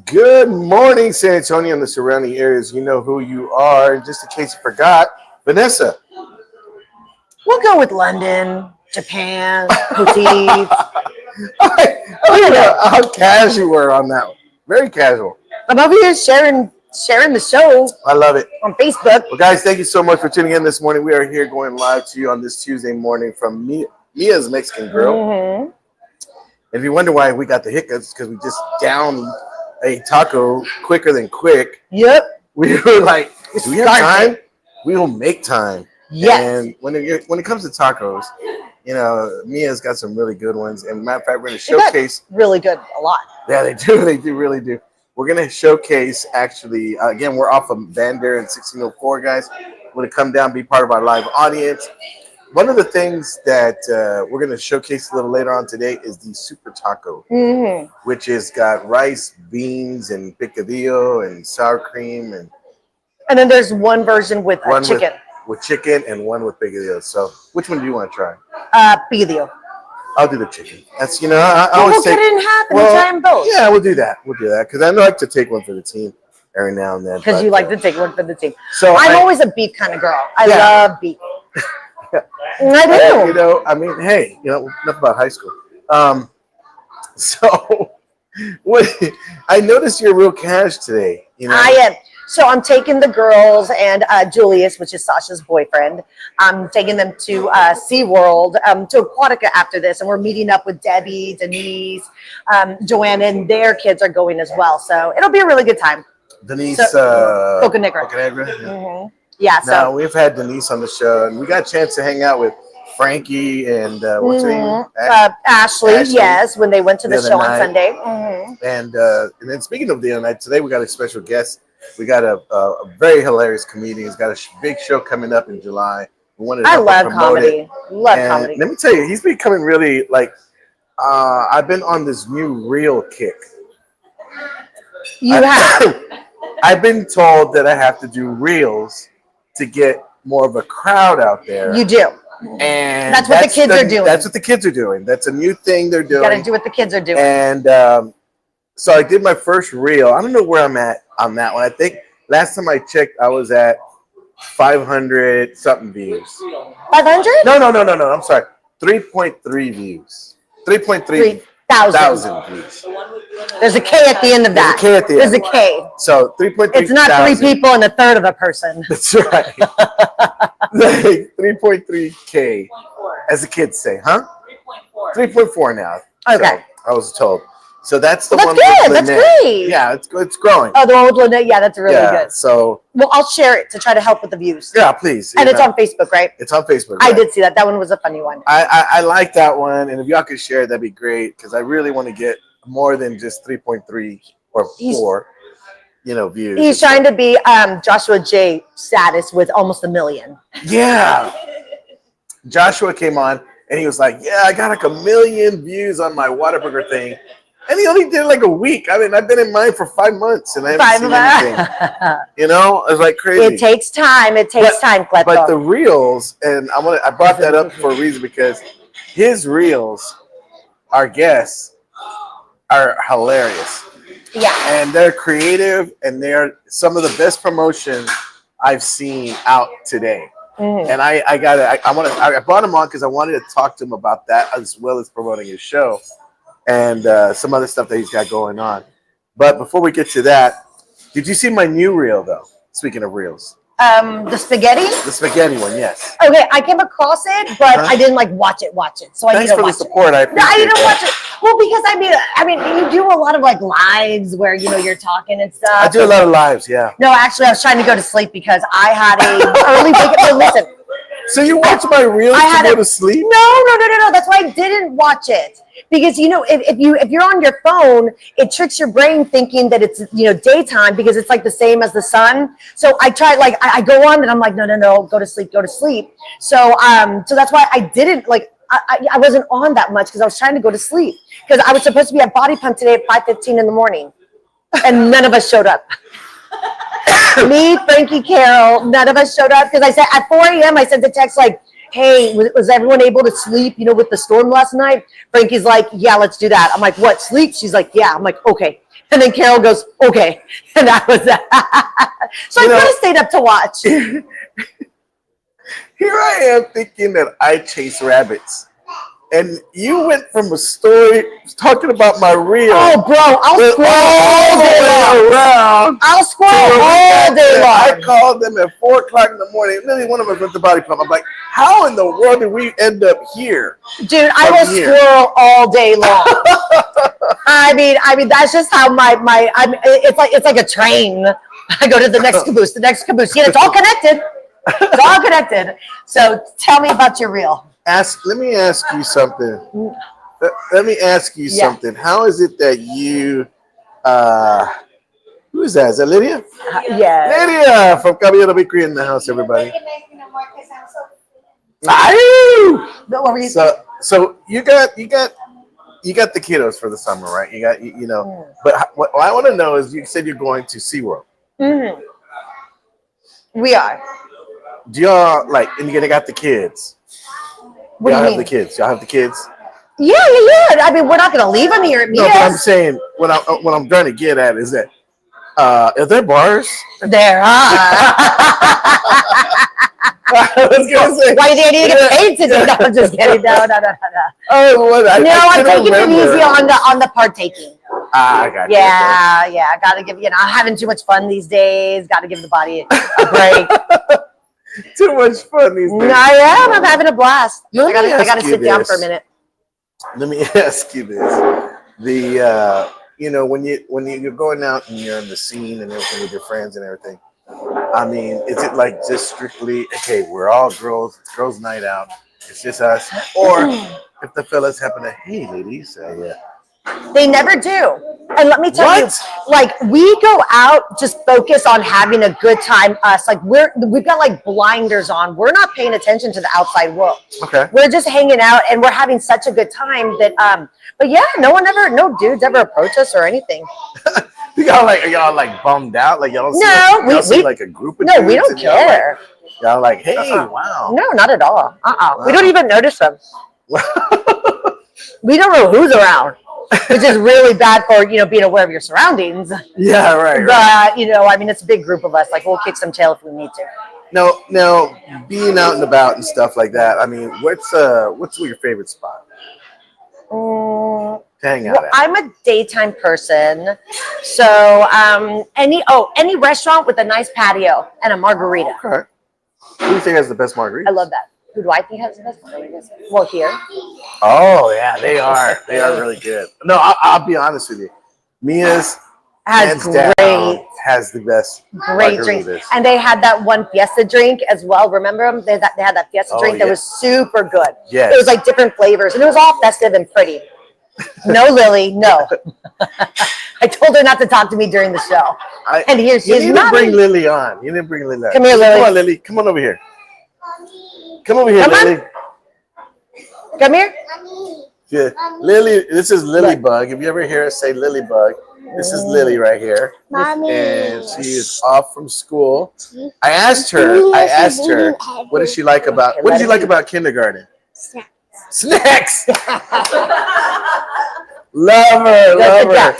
Good morning, San Antonio and the surrounding areas. You know who you are. Just in case you forgot, Vanessa. We'll go with London, Japan, Poutiers. I don't know how casual you were on that one. Very casual. I'm over here sharing the show I love it. on Facebook. Well, guys, thank you so much for tuning in this morning. We are here going live to you on this Tuesday morning from Mia's Mexican Grill. Mm-hmm. If you wonder why we got the hiccups, because we just downed a taco quicker than quick. Yep. We were like, do we have time? We will make time. Yes. And when it comes to tacos, you know, Mia's got some really good ones. And matter of fact, we're going to showcase. Really good, a lot. Yeah, they do. They do really do. We're going to showcase, actually, again, we're off of Van Der and 1604, guys. We're going to come down, be part of our live audience. One of the things that we're going to showcase a little later on today is the Super Taco, which has got rice, beans, and picadillo, and sour cream. And then there's one version with chicken. With chicken and one with picadillo. So which one do you want to try? Picadillo. I'll do the chicken. That's, I always we'll cut it in half and try them both. Yeah, we'll do that. We'll do that because I like to take one for the team every now and then. Because you like to take one for the team. So I'm always a beef kind of girl. I love beef. I do. Hey, enough about high school. So I noticed you're real cash today. I am. So I'm taking the girls and Julius, which is Sasha's boyfriend. I'm taking them to SeaWorld, to Aquatica after this. And we're meeting up with Debbie, Denise, Joanna, and their kids are going as well. So it'll be a really good time. Denise Bocanegra. Yeah. Yeah, now, we've had Denise on the show, and we got a chance to hang out with Frankie and what's her name? Ashley, yes, when they went to the show on Sunday. And then speaking of the other night, today we got a special guest. We got a very hilarious comedian. He's got a big show coming up in July. I love comedy. Love comedy. Let me tell you, he's becoming really I've been on this new reel kick. You have? I've been told that I have to do reels to get more of a crowd out there. You do. And that's what the kids are doing. That's what the kids are doing. That's a new thing they're doing. You got to do what the kids are doing. And so I did my first reel. I don't know where I'm at on that one. I think last time I checked, I was at 500 something views. 500? No. I'm sorry. 3.3 views. 3.3 thousand views. There's a K at the end of that. There's a K. So 3.3. It's not 3 people and a third of a person. That's right. 3.3K, as the kids say, huh? 3.4 now. Okay. So I was told. So that's the one. That's good. That's great. Yeah, it's growing. Oh, the one with Lynette. Yeah, that's really good. So. Well, I'll share it to try to help with the views. Yeah, please. And it's on Facebook, right? It's on Facebook. Right? I did see that. That one was a funny one. I like that one, and if y'all could share it, that'd be great because I really want to get more than just 3.3 or 4. Views. He's trying to be Joshua J. status with almost 1 million. Yeah. Joshua came on and he was like, "Yeah, I got like 1 million views on my Whataburger thing." And he only did like a week. I mean, I've been in mine for 5 months and I haven't seen anything. It's like crazy. It takes time. It takes time, Cleto. But the reels, and I brought that up for a reason because his reels, our guests, are hilarious. Yeah. And they're creative and they're some of the best promotion I've seen out today. And I brought him on because I wanted to talk to him about that as well as promoting his show and some other stuff that he's got going on. But before we get to that, did you see my new reel though? Speaking of reels. The spaghetti? The spaghetti one, yes. Okay, I came across it, but I didn't watch it. So I Thanks for the support. I appreciate I didn't watch it. Well, because I mean, you do a lot of lives where you're talking and stuff. I do a lot of lives, yeah. No, actually, I was trying to go to sleep because I had a early wake up. Listen. So you watch my reels to go to sleep? No. That's why I didn't watch it. Because if you're on your phone, it tricks your brain thinking that it's daytime because it's the same as the sun. So I try I go on and I'm like no, go to sleep. So so that's why I didn't I wasn't on that much because I was trying to go to sleep because I was supposed to be at Body Pump today at 5:15 in the morning, and none of us showed up. Me, Frankie, Carol, none of us showed up because I said at 4 a.m. I sent the text hey, was everyone able to sleep, with the storm last night? Frankie's like, yeah, let's do that. I'm like, what, sleep? She's like, yeah. I'm like, okay. And then Carol goes, okay. And that was that. So I kind of stayed up to watch. Here I am thinking that I chase rabbits. And you went from a story talking about my reel. Oh, bro, I'll scroll all day long. I'll scroll all day long. I called them at 4 o'clock in the morning. Literally, one of us went to Body Pump. I'm like, how in the world did we end up here? Dude, I will scroll all day long. I mean, that's just how it's like a train. I go to the next caboose, Yeah, it's all connected. It's all connected. So tell me about your reel. Let me ask you something. Something. How is it that you who is that? Is that Lydia? Yeah. Lydia from Caballero Bakery in the house, everybody. What were you so you got the kiddos for the summer, right? You got But what I want to know is, you said you're going to SeaWorld. Mm-hmm. We are. Do y'all and you got the kids? What do you mean? Have the kids. Y'all have the kids? Yeah. I mean, we're not going to leave them here at Mia's. No, but I'm saying what I'm trying to get at is that are there bars? There are. I was gonna say, why do you need to get paid today? No, I'm just kidding. No. Oh, I'm taking it easy on the partaking. I got Yeah. I got to give I'm having too much fun these days. Got to give the body a break. Too much fun these days. I am. I'm having a blast. I got to sit down for a minute. Let me ask you this: when you're going out and you're in the scene and everything with your friends and everything. I mean, is it just strictly we're all girls, it's girls' night out, it's just us, or if the fellas happen to, hey, ladies, They never do. And let me tell you, we go out just focus on having a good time. Us, we've got blinders on. We're not paying attention to the outside world. Okay. We're just hanging out and we're having such a good time that but yeah, no dudes ever approach us or anything. Are y'all bummed out? Y'all see a group of dudes? No, we don't care. Y'all hey, wow. No, not at all. Wow. We don't even notice them. We don't know who's around. Which is really bad for, being aware of your surroundings. Yeah, right. But, it's a big group of us. We'll kick some tail if we need to. Now, being out and about and stuff like that, I mean, what's your favorite spot to hang out at? I'm a daytime person. So, any restaurant with a nice patio and a margarita. Okay. Who do you think has the best margarita? I love that. Who do I think has the best margaritas? Well, here. Oh, yeah, they are. They are really good. No, I'll be honest with you. Mia's has the best drinks. And they had that one Fiesta drink as well. Remember them? They had that Fiesta drink that was super good. Yes. It was different flavors. And it was all festive and pretty. No, Lily, no. I told her not to talk to me during the show. And here she is. You didn't bring Lily on. You didn't bring Lily on. Come here, Lily. Come on, Lily. Come on over here. Come over here, Lily. Come here. Yeah, Lily. This is Lily Bug. If you ever hear us say Lily Bug, this is Lily right here. Mommy. And she is off from school. I asked her, what does she like about? What did you like about kindergarten? Snacks. Love her.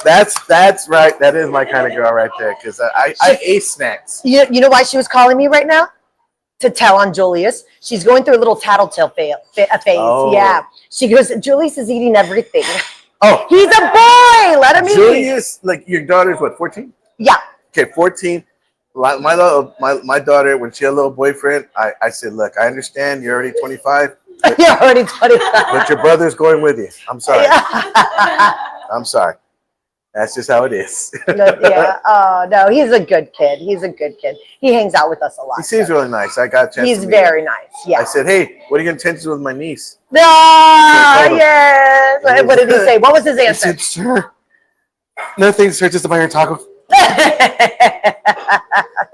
That's right. That is my kind of girl right there. Because I ate snacks. You know why she was calling me right now? To tell on Julius. She's going through a little tattletale phase. Oh. Yeah. She goes, Julius is eating everything. Oh. He's a boy. Let him eat. Julius, your daughter's what, 14? Yeah. Okay, 14. My daughter, when she had a little boyfriend, I said, look, I understand you're already 25. You're already 25. But your brother's going with you. I'm sorry. I'm sorry. That's just how it is. Yeah. Oh, no, he's a good kid. He hangs out with us a lot. He seems really nice. I got a chance He's to meet very him. nice. Yeah. I said, hey, what are your intentions with my niece? Yes. What did he say? What was his answer? He said, sir, nothing, sir, just to buy your taco.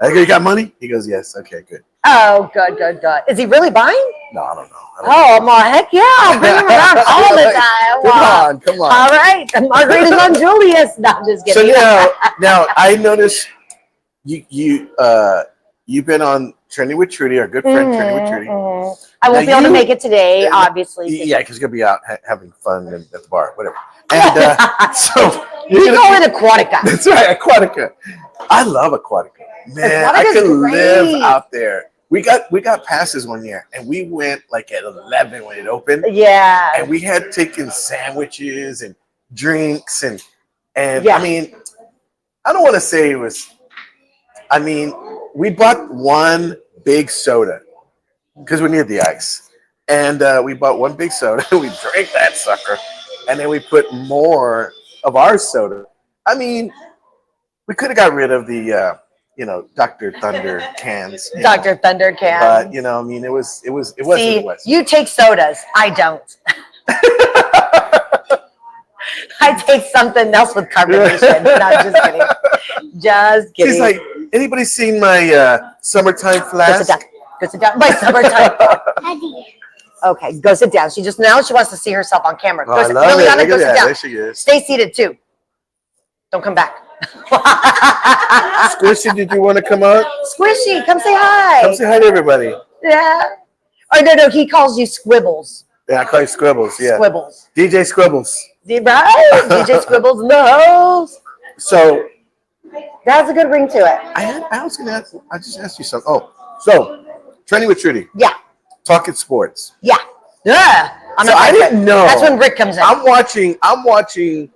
I go, you got money? He goes, yes. Okay, good. Oh, good. Is he really buying? No, I don't know. Heck yeah. I'll bring him around all the time. Come on. All right. The margarita's on Julius. No, I'm just kidding. So now I noticed you've been on Trendy with Trudy, our good friend Trendy with Trudy. I won't be able to make it today, obviously. Yeah, because you're gonna be out having fun at the bar, whatever. And so we call it Aquatica. That's right, Aquatica. I love Aquatica. Man, I could live out there. We got passes one year, and we went like at 11 when it opened. Yeah. And we had taken sandwiches and drinks and yeah. I mean, I don't want to say it was. I mean, we bought one big soda because we needed the ice, and we bought one big soda. We drank that sucker, and then we put more of our soda. I mean, we could have got rid of the. Dr. Thunder cans. Dr. Thunder cans. But I mean, it was what it was. You take sodas. I don't. I take something else with carbonation. No, I'm just kidding. Just kidding. She's like, anybody seen my summertime flask? Go sit down. My summertime flask. Okay, go sit down. She wants to see herself on camera. Go sit down. Go sit down. There she is. Stay seated too. Don't come back. Squishy, did you want to come out? Squishy, come say hi. Come say hi to everybody. Yeah. Oh, no, he calls you Squibbles. Yeah, I call you Squibbles, yeah. Squibbles. DJ Squibbles. Right? DJ Squibbles in the house. So. That has a good ring to it. I was going to ask, I just asked you something. Oh, so, Trending with Trudy. Yeah. Talking sports. Yeah. Yeah. I didn't know. That's when Rick comes in. I'm watching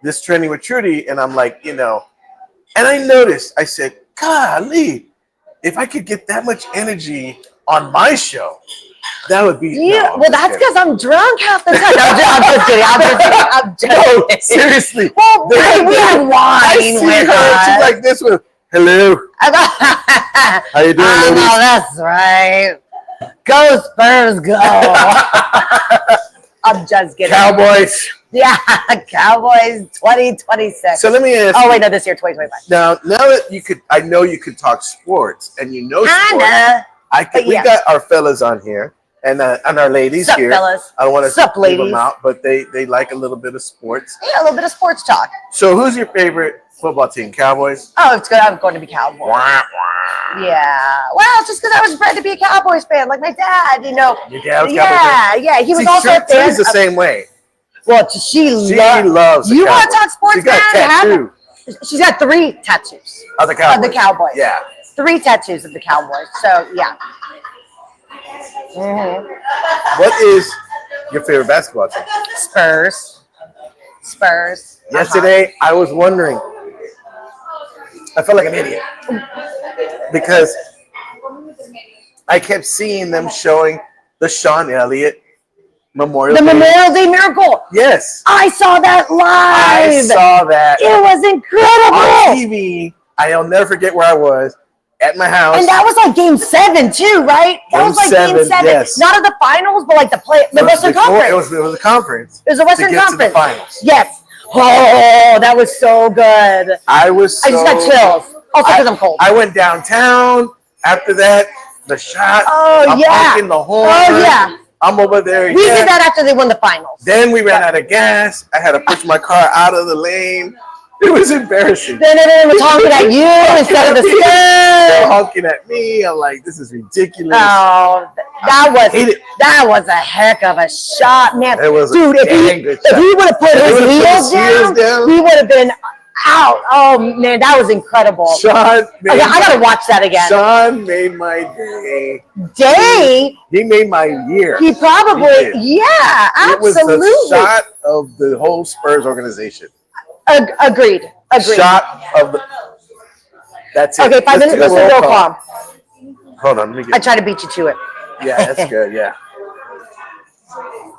this Trending with Trudy, and I'm like, and I noticed, I said, golly, if I could get that much energy on my show, that would be. Yeah, well, that's because I'm drunk half the time. I'm just kidding. I'm just kidding. Seriously. Well, we had wine. I see her. She's like this with, hello. How you doing, ladies? Oh, that's right. Go Spurs, go. I'm just kidding. Cowboys. Yeah, Cowboys 2026. So let me ask. Oh wait, no, this year 2025. Now that I know you could talk sports, and Kinda. sports. We got our fellas on here, and our ladies Sup, here. Fellas. I don't want to leave ladies? them out, but they like a little bit of sports. Yeah, a little bit of sports talk. So who's your favorite football team? Cowboys. Oh, it's good. I'm going to be Cowboys. Yeah. Well, it's just because I was bred to be a Cowboys fan, like my dad. Your dad was Cowboys fan? Yeah. He was also a fan. She's the same way. Well, she loves. The You Cowboys. want to talk sports? She's got a tattoo. She's got 3 tattoos of the Cowboys. Of the Cowboys. Yeah. 3 tattoos of the Cowboys. So yeah. Mm-hmm. What is your favorite basketball team? Spurs. Yesterday, I was wondering. I felt like an idiot because I kept seeing them showing the Sean Elliott Memorial Day. Memorial Day Miracle. Yes. I saw that live. I saw that. It was incredible. On TV. I'll never forget where I was. At my house. And that was like game 7 too, right? That was like game 7. Yes. Not of the finals, but like the Western Conference. It was a conference. It was a Western Conference. To the finals. Yes. Oh, that was so good. I just got chills. Also because I'm cold. I went downtown. After that, the shot. Oh, I'm honking the horn. Oh, yeah. I'm over there. We did that after they won the finals. Then we ran out of gas. I had to push my car out of the lane. It was embarrassing. Then it was honking at you instead of the They're stairs. honking at me. I'm like, this is ridiculous. Oh, that was a heck of a shot, man. It was dude. If he would have put his heels down, he would have been out. Oh man, that was incredible. Sean, I gotta watch that again. Sean made my day. He made my year. He probably, yeah, absolutely. It was the shot of the whole Spurs organization. Agreed. Shot of the. That's it. Okay, 5 minutes. Let's do roll call. Hold on, let me get. I try to beat you to it. Yeah, that's good. Yeah.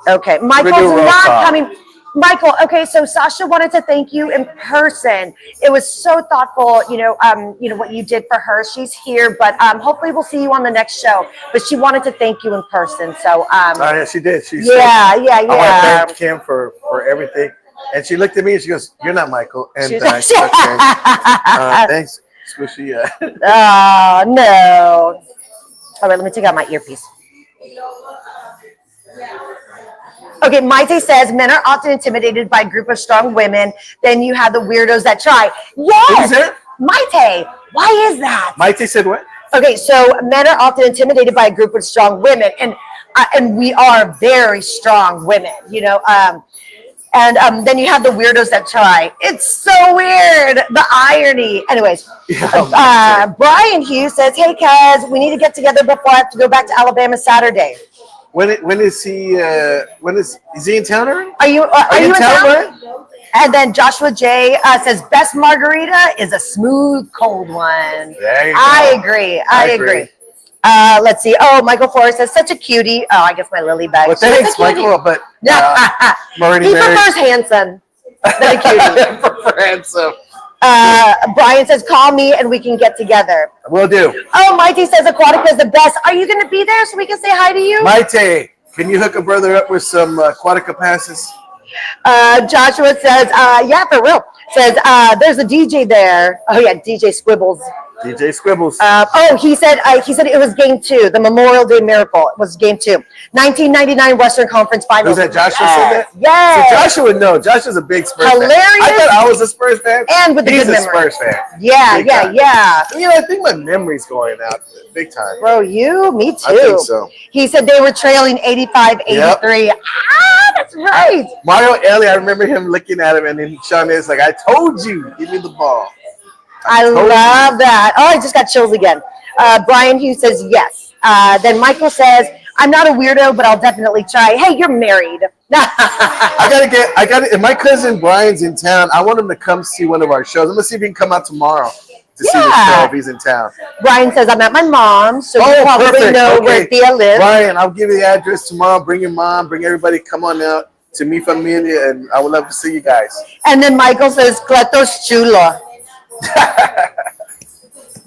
Okay, Michael's not coming. Michael, okay, so Sasha wanted to thank you in person. It was so thoughtful, what you did for her. She's here, but hopefully we'll see you on the next show. But she wanted to thank you in person. So yeah, she did. I want to thank Kim for everything. And she looked at me and she goes, "You're not Michael." And thanks, Squishy. Oh no! All right, let me take out my earpiece. Okay, Maite says men are often intimidated by a group of strong women. Then you have the weirdos that try. Yes, Maite. Why is that? Maite said what? Okay, so men are often intimidated by a group of strong women, and we are very strong women, you know. And then you have the weirdos that try. It's so weird. The irony. Anyways, Brian Hughes says, "Hey, Kaz, we need to get together before I have to go back to Alabama Saturday." When is he? Is he in town already? Are you in town? Brian? And then Joshua J says, "Best margarita is a smooth, cold one." There you go. I agree. Let's see. Oh, Michael Forrest says, "Such a cutie." Oh, I guess my lily bag. Well, thanks, Michael. But he prefers handsome than a cutie. Prefer handsome. Brian says, "Call me and we can get together." Will do. Oh, Maite says Aquatica is the best. Are you going to be there so we can say hi to you? Maite, can you hook a brother up with some Aquatica passes? Joshua says, "Yeah, for real." Says, "There's a DJ there." Oh yeah, DJ Squibbles. DJ Squibbles. He said it was game 2, the Memorial Day Miracle. It was game 2, 1999 Western Conference Finals. Was that Joshua said that? Yes. So Joshua would know. Joshua's a big Spurs Hilarious. fan. I thought I was a Spurs fan. And with the He's good a memory. Spurs fan. Yeah. You know, I think my memory's going out big time. Bro, me too. I think so. He said they were trailing 85-83. Yep. That's right. Mario Elie, I remember him looking at him, and then Sean is like, "I told you, give me the ball." I love that. Oh, I just got chills again. Brian Hughes says yes. Then Michael says, "I'm not a weirdo, but I'll definitely try." Hey, you're married. I gotta. If my cousin Brian's in town, I want him to come see one of our shows. I'm gonna see if he can come out tomorrow to see the show if he's in town. Brian says, "I'm at my mom's, so you probably perfect. know where Thea lives." Brian, I'll give you the address tomorrow. Bring your mom. Bring everybody. Come on out to Mi Familia, and I would love to see you guys. And then Michael says, "Cleto's chulo."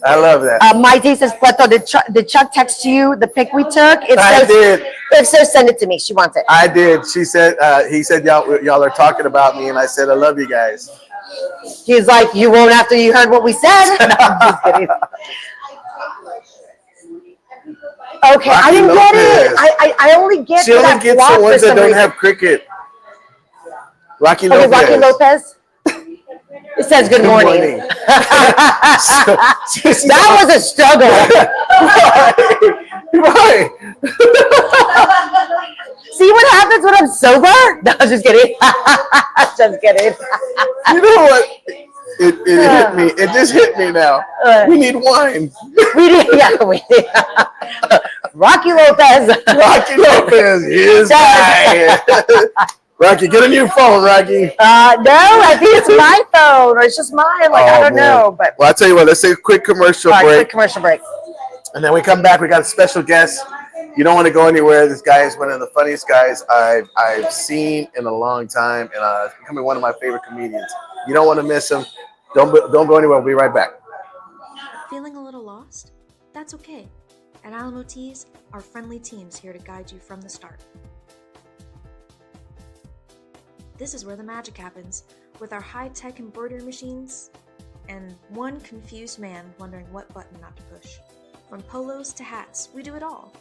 I love that. Maite says, "Cleto, did Chuck text you the pic we took?" I did. If so, send it to me. She wants it. I did. She said, he said, y'all are talking about me, and I said, I love you guys. He's like, "You won't after you heard what we said." No, I'm just kidding. Okay, I didn't get it. I only get. She only gets the ones that don't have cricket. Rocky Lopez. Okay, Rocky Lopez. It says good morning. That was a struggle. Right. See what happens when I'm sober? No, I'm just kidding. Just kidding. You know what? It hit me. It just hit me now. We need wine. We did. Rocky Lopez. Rocky Lopez is guy. Rocky, get a new phone, Rocky. No, I think it's my phone, or it's just mine. I don't know. But well, I'll tell you what. Let's take a quick commercial break. Quick commercial break. And then we come back. We got a special guest. You don't want to go anywhere. This guy is one of the funniest guys I've seen in a long time, and it's becoming one of my favorite comedians. You don't want to miss him. Don't go anywhere. We'll be right back. Feeling a little lost? That's okay. At Alamo Teas, our friendly team's here to guide you from the start. This is where the magic happens, with our high-tech embroidery machines and one confused man wondering what button not to push. From polos to hats, we do it all.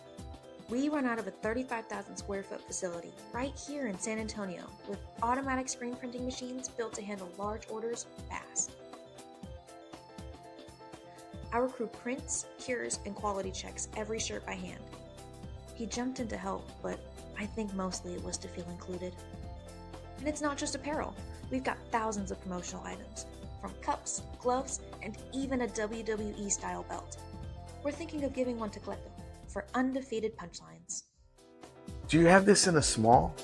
We run out of a 35,000 square foot facility right here in San Antonio with automatic screen printing machines built to handle large orders fast. Our crew prints, cures, and quality checks every shirt by hand. He jumped in to help, but I think mostly it was to feel included. And it's not just apparel. We've got thousands of promotional items, from cups, gloves, and even a WWE style belt. We're thinking of giving one to Cleto for undefeated punchlines. Do you have this in a small?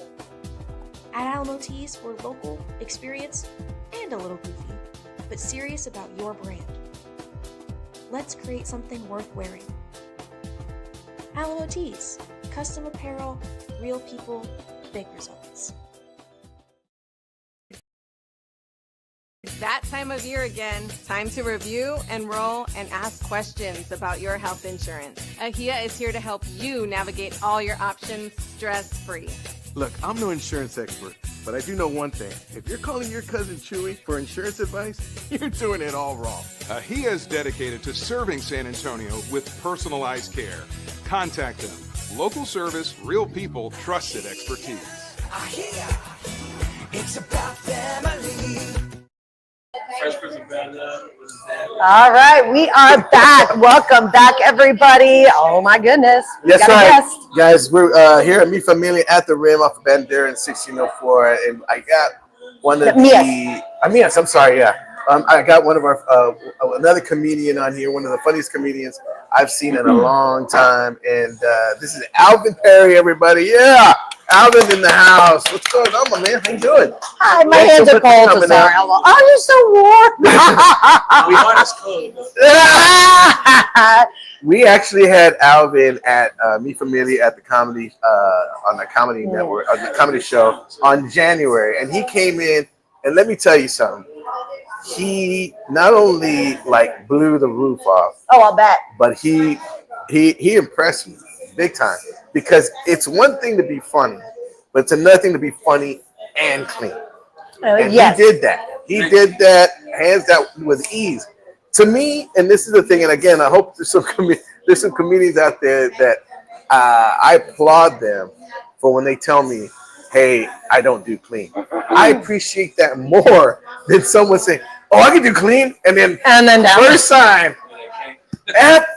At Alamo Teas, we're local, experienced, and a little goofy, but serious about your brand. Let's create something worth wearing. Alamo Teas, custom apparel, real people, big results. It's that time of year again. Time to review, enroll, and ask questions about your health insurance. Ahia is here to help you navigate all your options stress-free. Look, I'm no insurance expert, but I do know one thing. If you're calling your cousin Chewy for insurance advice, you're doing it all wrong. Ahia is dedicated to serving San Antonio with personalized care. Contact them. Local service, real people, trusted expertise. Ahia, it's about family. Fresh Prince of Bel-Air with his dad. All right, we are back. Welcome back, everybody. Oh my goodness. We Yes, got a right. guest. Guys, we're here at Mi Familia at the Rim off of Bandera in 1604. And I got one of Mias, I'm sorry, yeah. I got one of our, another comedian on here, one of the funniest comedians I've seen in a long time. And this is Alvin Perry, everybody. Yeah, Alvin in the house. What's going on, my man? How you doing? Hi, my Thanks hands so are much for cold. So coming sorry. out. Oh, you're so warm. We actually had Alvin at Mi Familia at the comedy on the comedy network, on the comedy show on January, and he came in, and let me tell you something. He not only like blew the roof off, Oh, I'll bet. but he impressed me big time, because it's one thing to be funny, but it's another thing to be funny and clean. And Yes. he did that. He did that hands down with ease. To me, and this is the thing, and again, I hope there's some comedians out there that I applaud them for when they tell me, "Hey, I don't do clean." I appreciate that more than someone saying, "Oh, I can do clean," and then first time,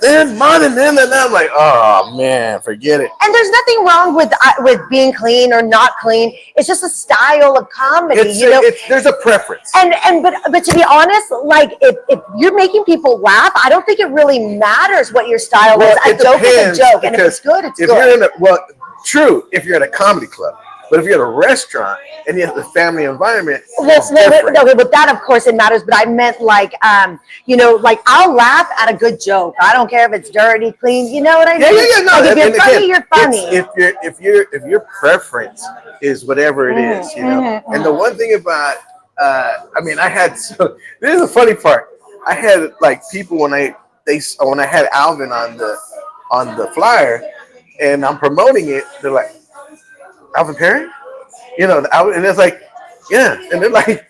then I'm like, "Oh man, forget it." And there's nothing wrong with being clean or not clean. It's just a style of comedy, There's a preference. But to be honest, like if you're making people laugh, I don't think it really matters what your style is. A joke is a joke, and if it's good, it's good. True, if you're at a comedy club. But if you're at a restaurant and you have the family environment, But that, of course, it matters. But I meant like I'll laugh at a good joke. I don't care if it's dirty, clean. You know what I mean? Yeah. No, like if you're funny, you're funny. If your preference is whatever it is, And the one thing about, I had this is the funny part. I had like people when I had Alvin on the flyer, and I'm promoting it. They're like, Alvin Perry? And it's like, yeah. And they're like,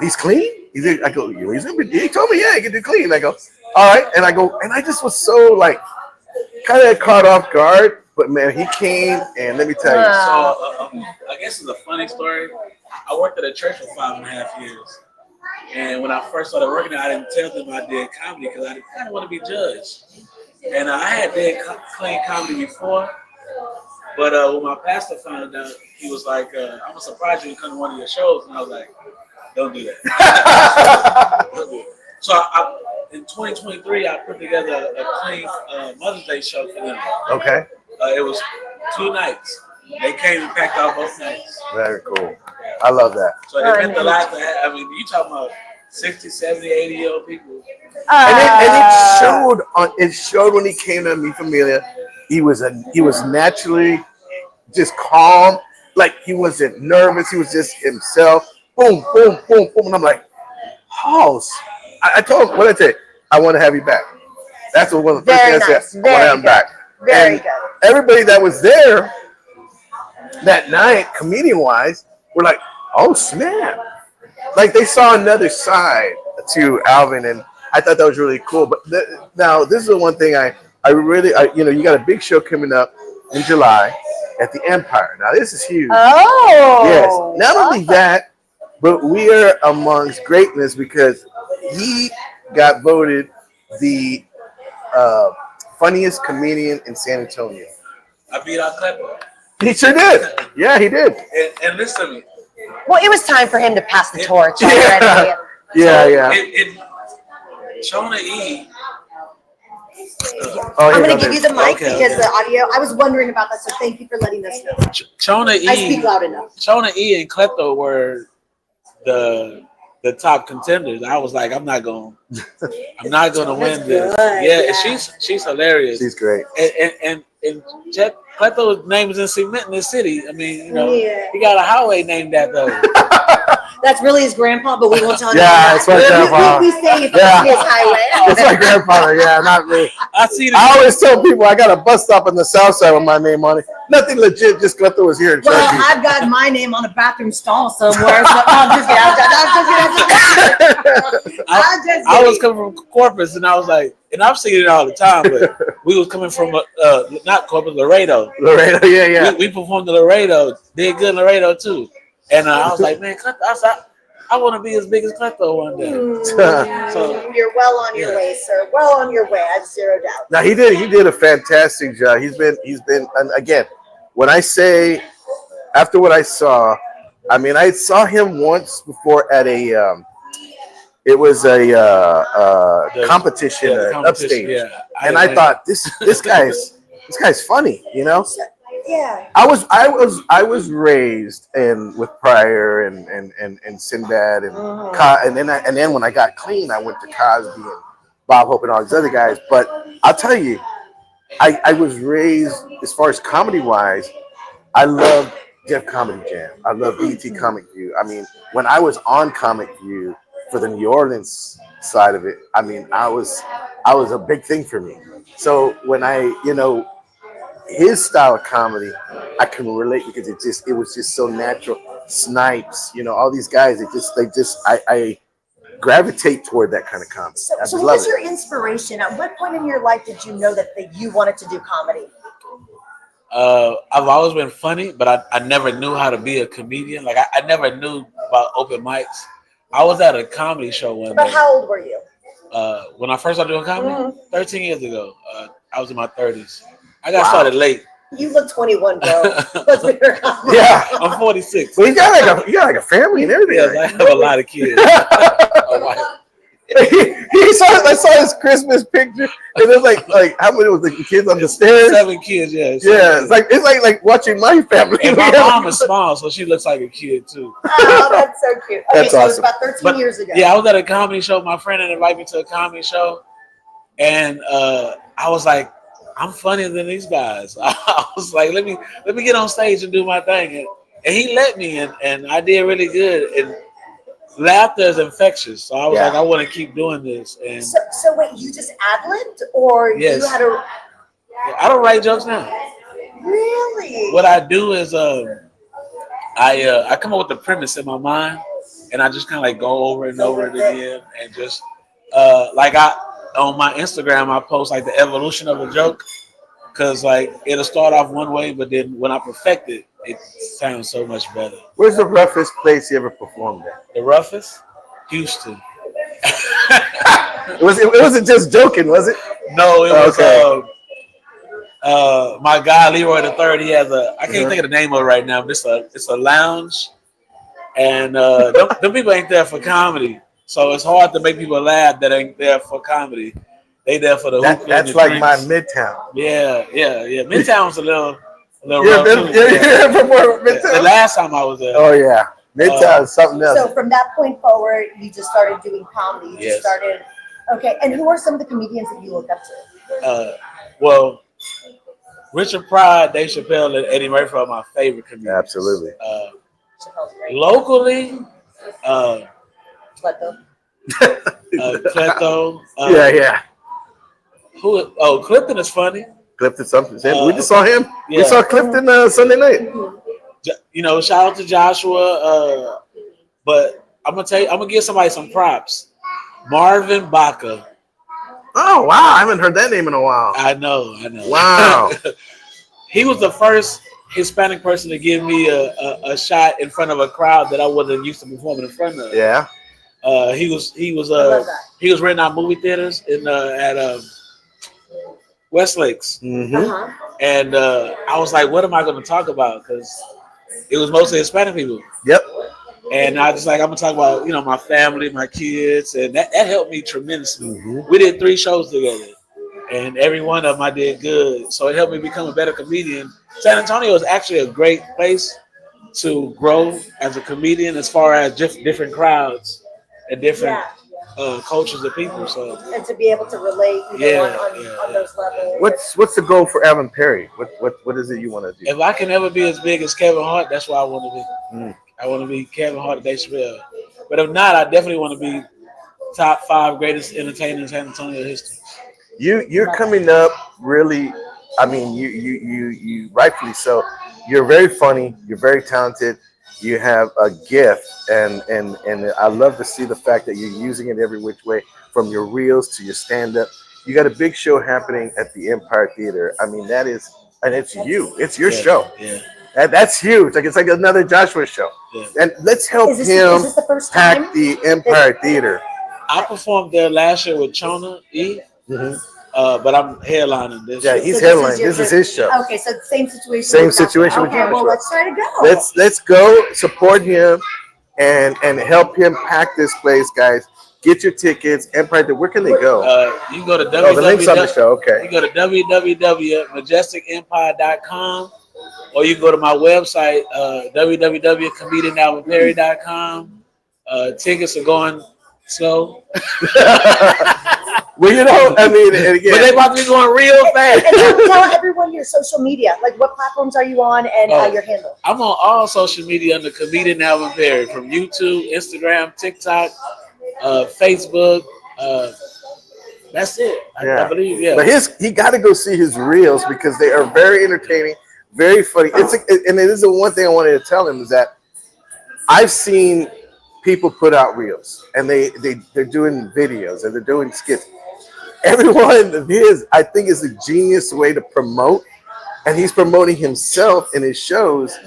he's clean? I go, he told me, yeah, he can do clean. I go, all right. And I go, and I just was so like, kind of caught off guard. But man, he came, and let me tell you. So, I guess it's a funny story. I worked at a church for 5.5 years. And when I first started working there, I didn't tell them I did comedy because I didn't want to be judged. And I had did clean comedy before. But when my pastor found out, he was like, I'm surprised you didn't come to one of your shows. And I was like, don't do that. Don't do it. So in 2023, I put together a clean Mother's Day show for them. Okay. It was 2 nights. They came and packed out both nights. Very cool. I love that. So it meant a lot to have. You talking about 60, 70, 80-year-old people. And it showed when he came to Mi Familia. He was naturally just calm, like he wasn't nervous. He was just himself. Boom, boom, boom, boom. And I'm like, House. I told him, what did I say? I want to have you back. That's one of the first things I said. I want to have him back. Very good. Everybody that was there that night, comedian-wise, were like, oh, snap. Like they saw another side to Alvin, and I thought that was really cool. But now, this is the one thing I really, you got a big show coming up in July at the Empire. Now, this is huge. Oh. Yes. Not only that, but we are amongst greatness because he got voted the funniest comedian in San Antonio. I beat out Cleto. He sure did. Yeah, he did. And listen to me. Well, it was time for him to pass the torch. Yeah. Yeah. Chona E. I'm going to give you the mic because the audio. I was wondering about that, so thank you for letting us know. Chona E. I speak loud enough. Chona E. and Cleto were the top contenders. I was like, I'm not going to win this. Yeah, she's hilarious. She's great. And Cleto's name is in cement in this city. I mean, he got a highway named that though. That's really his grandpa, but we won't tell him. Yeah, it's my grandpa. We say it's his highway. It's my grandfather. Yeah, not me. I always tell people I got a bus stop in the south side with my name on it. Nothing legit. Just Cleto was here in Well, Turkey. I've got my name on a bathroom stall somewhere. So I'm just kidding. I was coming from Corpus, and I was like, and I'm seeing it all the time, but we was coming from not Corpus, Laredo. Laredo, yeah. We performed in Laredo. Did good in Laredo too. And I was like, man, I want to be as big as Cleto one day. So you're well on your way, sir. Well on your way. I have zero doubt. Now he did a fantastic job. He's been and again, when I say after what I saw, I mean I saw him once before at a it was a competition, upstage, and I thought this guy's funny, you know. Yeah. I was raised with Pryor and Sinbad and then when I got clean, I went to Cosby and Bob Hope and all these other guys. But I'll tell you, I was raised as far as comedy wise. I love Def Comedy Jam. I love BET Comic View. I mean, when I was on Comic View for the New Orleans side of it, I mean, I was a big thing for me. So when his style of comedy, I can relate because it was just so natural. Snipes, all these guys, I gravitate toward that kind of comedy. So what was your inspiration? At what point in your life did you know that you wanted to do comedy? I've always been funny, but I never knew how to be a comedian. Like I never knew about open mics. I was at a comedy show one day. But how old were you? When I first started doing comedy, 13 years ago. I was in my 30s. I got started late. You look 21, bro. Yeah, I'm 46. Well, you got like a family and everything. Yes, I have a lot of kids. I saw his Christmas picture, and it was like how many was the kids on the stairs? 7 kids, yeah. Yeah, it's like watching my family. And my mom is small, so she looks like a kid too. Oh, that's so cute. Okay, that's so awesome. it was about 13 years ago. Yeah, I was at a comedy show. My friend had invited me to a comedy show, and I was like, I'm funnier than these guys. I was like, let me get on stage and do my thing, and he let me, and I did really good. And laughter is infectious, so I was like, I want to keep doing this. And so wait, you just ad-libbed, or you had a? I don't write jokes now. Really? What I do is I come up with the premise in my mind, and I just kind of like go over and over it again, and just like on my Instagram I post like the evolution of a joke, because like it'll start off one way, but then when I perfect it, it sounds so much better. Where's the roughest place you ever performed at? The roughest? Houston. It wasn't just joking, was it? No, it was my guy Leroy the Third. He has I can't think of the name of it right now, but it's a lounge, and them people ain't there for comedy, so it's hard to make people laugh that ain't there for comedy. They there for the hookah. That's like my Midtown. Yeah. Midtown's a little rough too. Midtown. The last time I was there. Oh yeah, Midtown is something else. So from that point forward, you just started doing comedy. You just started. Okay, and who are some of the comedians that you look up to? Well, Richard Pryor, Dave Chappelle, and Eddie Murphy are my favorite comedians. Absolutely. Locally, Cleto. Cleto. Yeah. Clifton is funny. Clifton something. We just saw him. Yeah. We saw Clifton Sunday night. Shout out to Joshua. But I'm gonna give somebody some props. Marvin Baca. Oh wow, I haven't heard that name in a while. I know. Wow. He was the first Hispanic person to give me a shot in front of a crowd that I wasn't used to performing in front of. Yeah. He was renting out movie theaters at Westlakes. Mm-hmm. And I was like, what am I going to talk about? Because it was mostly Hispanic people. Yep. And I was like, I'm going to talk about, my family, my kids. And that helped me tremendously. Mm-hmm. We did 3 shows together. And every one of them I did good. So it helped me become a better comedian. San Antonio is actually a great place to grow as a comedian as far as different crowds and different cultures of people. So and to be able to relate on those levels. What's the goal for Evan Perry? What is it you want to do? If I can ever be as big as Kevin Hart, that's what I want to be. I want to be Kevin Hart, Dave Chappelle. But if not, I definitely want to be top 5 greatest entertainers in San Antonio history. You're coming up really. I mean, you rightfully so. You're very funny. You're very talented. You have a gift, and I love to see the fact that you're using it every which way, from your reels to your stand-up. You got a big show happening at the Empire Theater. I mean, that is, and it's you. It's your show. Yeah. That's huge. Like it's like another Joshua show. Yeah. And let's help Is this him the first time? pack the Empire Theater. I performed there last year with Chona E, Mhm. but I'm headlining this Yeah, year. he's So this is headlining. your This is first- his show. Okay, so the same situation. Same with Joshua. situation with Okay, well, Joshua. let's try to go. Let's go support him and help him pack this place, guys. Get your tickets. Empire Theater. Where can they go? You can go to Oh, the link's on the show. You Okay. can go to www.majesticempire.com, or you can go to my website, www.comedianalvinperry.com. Tickets are going slow. Well, you know, I mean, and again, But they about to be going real fast. And tell everyone your social media. Like, what platforms are you on and your handle? I'm on all social media under Comedian Alvin Perry, from YouTube, Instagram, TikTok, Facebook. That's it. I believe, yeah. But he got to go see his reels because they are very entertaining, very funny. And it is the one thing I wanted to tell him is that I've seen people put out reels and they're doing videos and they're doing skits. Everyone of his, I think, is a genius way to promote, and he's promoting himself in his shows,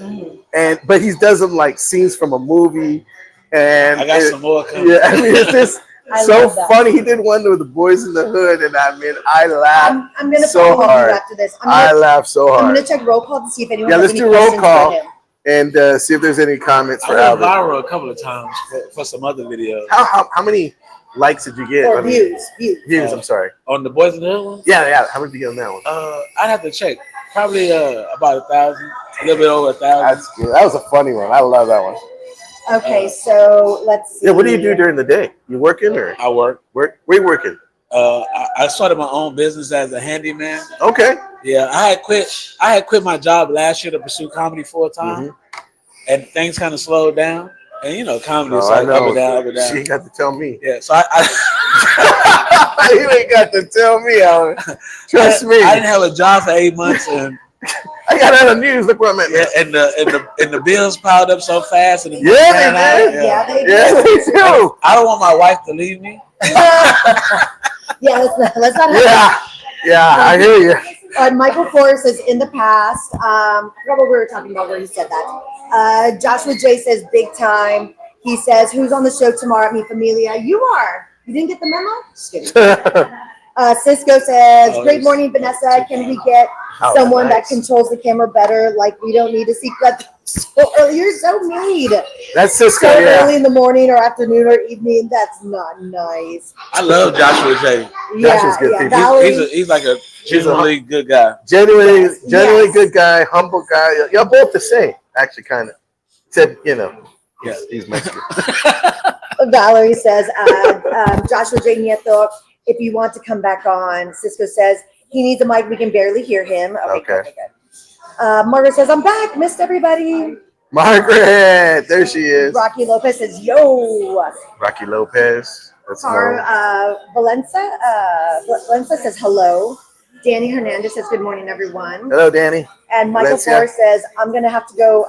but he does them like scenes from a movie. And I got some more coming. Yeah, I mean, it's just I so love that. funny. He did one with the Boys in the Hood, and I mean, I laughed I'm going to so follow hard. you after this. I laughed so I'm hard. going to check roll call to see if anyone Yeah, has let's any do roll questions call. for him. And see if there's any comments I for went Alvin. viral a couple of times for some other videos. How many likes did you get? Or I mean, views. Views, I'm sorry. On the Boys in the Hood one? Yeah. How many did you get on that one? I'd have to check. Probably about 1,000, a little bit over 1,000. That's good. That was a funny one. I love that one. Okay, so let's see. Yeah, what do you do during the day? You working or I work. where you working? I started my own business as a handyman. Okay. Yeah, I had quit my job last year to pursue comedy full time, and things kind of slowed down. And you know, comedy is I like up and down, up and down. She ain't got to tell me. Yeah, so You ain't got to tell me, Alvin. Trust me. I didn't have a job for 8 months, and I got out of news. Look where I'm at. yeah, and the bills piled up so fast. And the Yeah, ran they out. did. Yeah, they Yeah, they do. I don't want my wife to leave me. Yeah, let's not have Yeah, I hear you. Michael Forrest says, in the past, I forgot what we were talking about where he said that. Joshua J says, big time. He says, who's on the show tomorrow at Mi Familia? You are. You didn't get the memo? Just kidding. Cisco says, great morning, Vanessa. Can we get someone that controls the camera better? Like, we don't need to see Cleto so early. You're so mean. That's Cisco, So yeah. early in the morning or afternoon or evening. That's not nice. I love Joshua J. Joshua's good people. Valerie, He's like a genuinely good guy. Genuinely Yes. good guy, humble guy. Y'all both the same, actually, kind of. Except, you know, he's Mexican. Valerie says, Joshua J. Nieto, if you want to come back on. Cisco says, he needs a mic. We can barely hear him. Okay. Good. Margaret says, I'm back. Missed everybody. Margaret, there she is. Rocky Lopez says, yo. Rocky Lopez. That's Valencia says, hello. Danny Hernandez says, good morning, everyone. Hello, Danny. And Michael Valencia. Forrest says, I'm going to have to go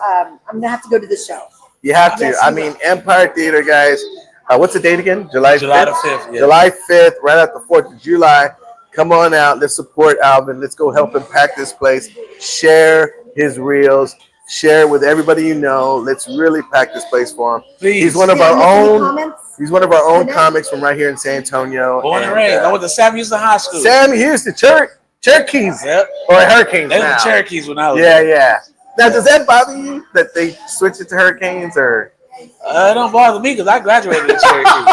to the show. You have to. Yes, I you mean, will. Empire Theater, guys. What's the date again? July the 5th. Yeah. July 5th, right after 4th of July. Come on out. Let's support Alvin. Let's go help him pack this place. Share his reels. Share with everybody you know. Let's really pack this place for him. Please. He's one of Did I our miss any own. comments? He's one of our own Today? comics from right here in San Antonio. Born and raised. I went to Sam Houston High School. Sam Houston, Cherokees, Yep. or Hurricanes They were now. the Cherokees when I was Yeah, there. yeah. Now, does that bother you that they switched it to Hurricanes, or It don't bother me because I graduated in Cherokee.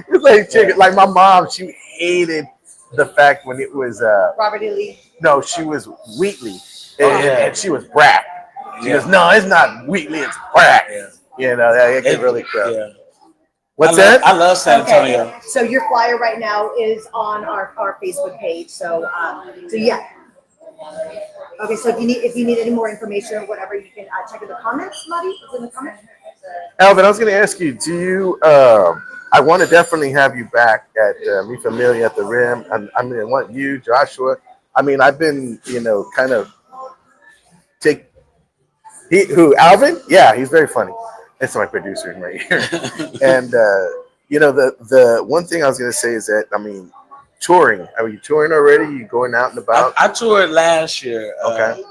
it's like chicken? Like my mom, she hated the fact when it was Robert E. Lee. no, she was Wheatley, Oh, yeah. and she was Brack. She Yeah. goes, no, it's not Wheatley, it's Brack. Yeah. You know, that get really crap. Yeah. What's I that? I love San Antonio. Okay. So your flyer right now is on our Facebook page. So yeah. Okay, so if you need any more information or whatever, you can check in the comments, Maddie. It's in the comments. Alvin, I was going to ask you, do you, I want to definitely have you back at Mi Familia at the Rim. I mean, I want you, Joshua. I mean, I've been, kind of Alvin? Yeah, he's very funny. That's my producer right here. And, the one thing I was going to say is that, I mean, touring. Are you touring already? You going out and about? I toured last year. Okay.